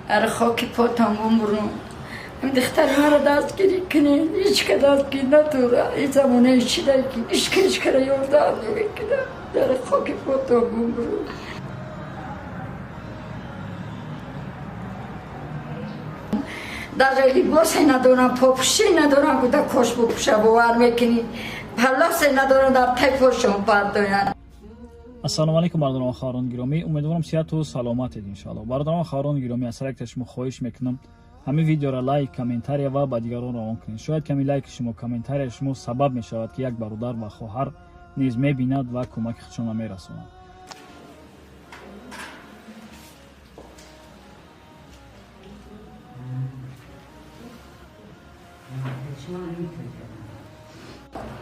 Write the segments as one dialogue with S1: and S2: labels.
S1: ار خاک پاتم بمرون این دختر مرا دستگیری کنین هیچ که دستگیر نداره این زمانه چیده که هیچ که یاردم نمیکنه در خاک پاتم بمرون در لباس ندارم پاپوشی ندارم که در کاش بپوشه باور میکنی پلاس ندارم در تایپاشون پرداین.
S2: ассалому алайкум бардорон ва хаворони гиромӣ, умедворам сиҳату саломатед иншоалло. бардорон ва хаворони гиромӣ, аз сар як шумо хоҳиш мекунам ҳамин видеоро лайк, комментария ва ба дигарон равон кунед. шояд ками лайки шумо, комментарияи шумо сабаб мешавад ки як бародар ва хоҳар низ мебинад ва кӯмаки худшонро мерасонад.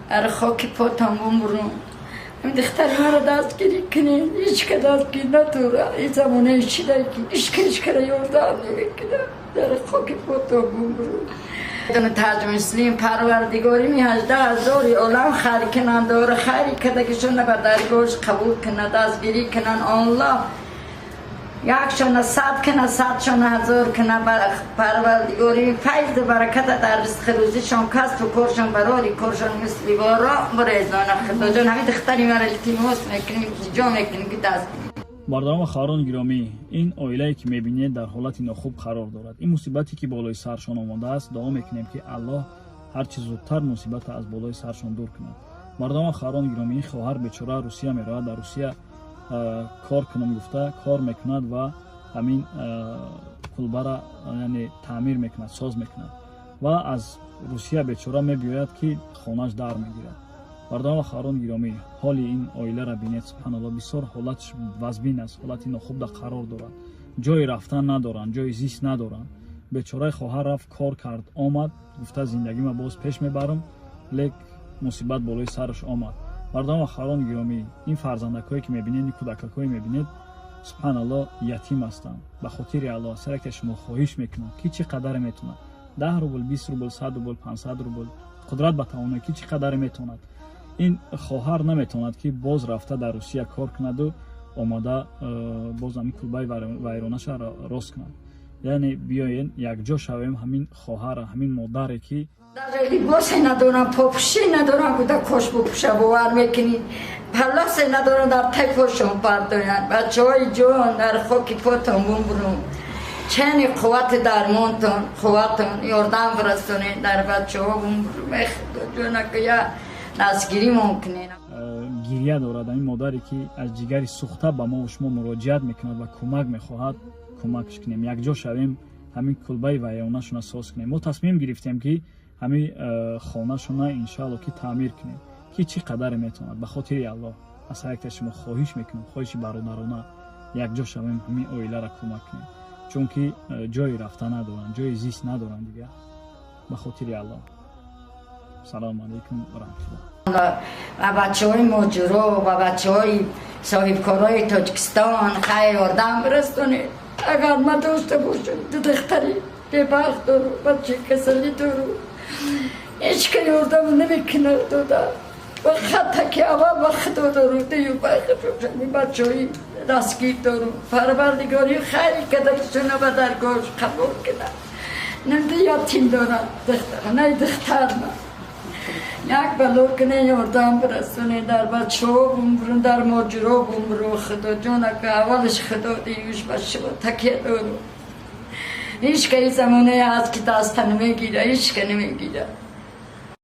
S1: ар خاک پاتم بمرون این دختر مرا دستگیری کنین هیچ که دستگیر نداره این زمانه چیده که هیچ که یاردم نمیکنه در خاک پاتم بمرون. دونه ترجمه اسلام پروردگاری می 18,000 عالم خری کنن داره خری کده که شونه به درگاهش قبول کنه دستگیری کنن الله یکشون 100 کنه 100شون 1000 کنه پروردگاری فیض برکت در رزق روزیشون کسب و کارشون براری کارشون مثل بارا برایزان خدا جان همین دختری مرا التماس میکنیم جا میکنیم که دستگیری.
S2: бардорон ва хаворони гиромӣ, ин оилае ки мебинед дар ҳолати нохуб қарор дорад. ин мусибате ки болои саршон омадааст, дуо мекунем ки аллоҳ ҳар чӣ зудтар мусибата аз болои саршон дур кунад. бардорон ва хаворони гиромӣ, ин хоҳар бечора русия меравад, дар русия кор кунам гуфта кор мекунад ва ҳамин кулбара яъне таъмир мекунад, соз мекунад ва аз русия бечора мебиёяд ки хонааш дар мегирад. бардорон ва хаворони гиромӣ, ҳоли ин оиларо бинед, субҳаналлоҳ, бисёр ҳолатш вазбин аст, ҳолати нохубда қарор дорад, ҷои рафтан надоранд, ҷои зист надоранд. бечораи хоҳар рафт, кор кард, омад, гуфта зиндагима боз пеш мебарам, лек мусибат болои сараш омад. бардорон ва хаворони гиромӣ, ин фарзандакое ки мебинед, ин кӯдакакое мебинед, субҳаналлоҳ, ятим ҳастанд. ба хотири аллоҳ аз сараки шумо хоҳиш мекунам ки чӣ қадаре метавонад, 10 рубл, 20 рубл, 100 рубл, 500 рубл, қудрат ба тавоне ки чӣ қадаре метавонад. ин хоҳар наметавонад ки боз рафта дар русия кор кунаду омада боз ҳамин кулбаи вайронаша рост кунад. яъне биёед якҷо шавем, ҳамин хоҳара, ҳамин модаре ки
S1: در لباس ندارم پاپوشی ندارم که در کاش بپوشه باور میکنی پلاس ندارم در تایپاشون پرداین. بچه های جوان در خاک پاتم بمرون چنین قوت درمانتان قوتان یاردم برسونید در بچه ها بمرون خدا جانکه یا دستگیری ممکنه.
S2: گریه دارد این مادری که از جگری سوخته به ما و شما مراجعت میکند و کمک میخواهد، کمکش کنیم. یک جا شویم همین کلبه ویرانه‌شون ساز کنیم. ما تصمیم گرفتیم که همین خانه‌شون انشالله که تعمیر کنیم که چی قدر میتواند. به خاطر الله از هر یک شما خواهش میکنم، خواهش برادرانه یک جا شویم همین اویله را کمک کنیم، چون که جای رفتن ندارن، جای زیست ندارن دیگه. به خاطر الله. سلام علیکم و رحمت الله.
S1: و بچه های ماجرا و بچه های صاحب کارهای تاجیکستان خیلی یاردم برسونید. اگر ما داشته باشم دو دختری ببخت دارو بچه کسلی دارو هیچ که یاردم نمیکنه داده و خطه که اول وقت دارو دیو بخت باشم بچه های دستگیر دارو پروردگاری خیلی کده که شونه به درگاهش قبول کنه نمده یتیم دارن دختر نه دختر نه یک بلو کنه یاردم برسونه در بچه ها بمرون در ماجرا بمرون خدا جانه که اولش خدا دیوش بشه با تکیه دارو هیچ که این زمانه هست که دست نمیگیره هیچ که نمیگیره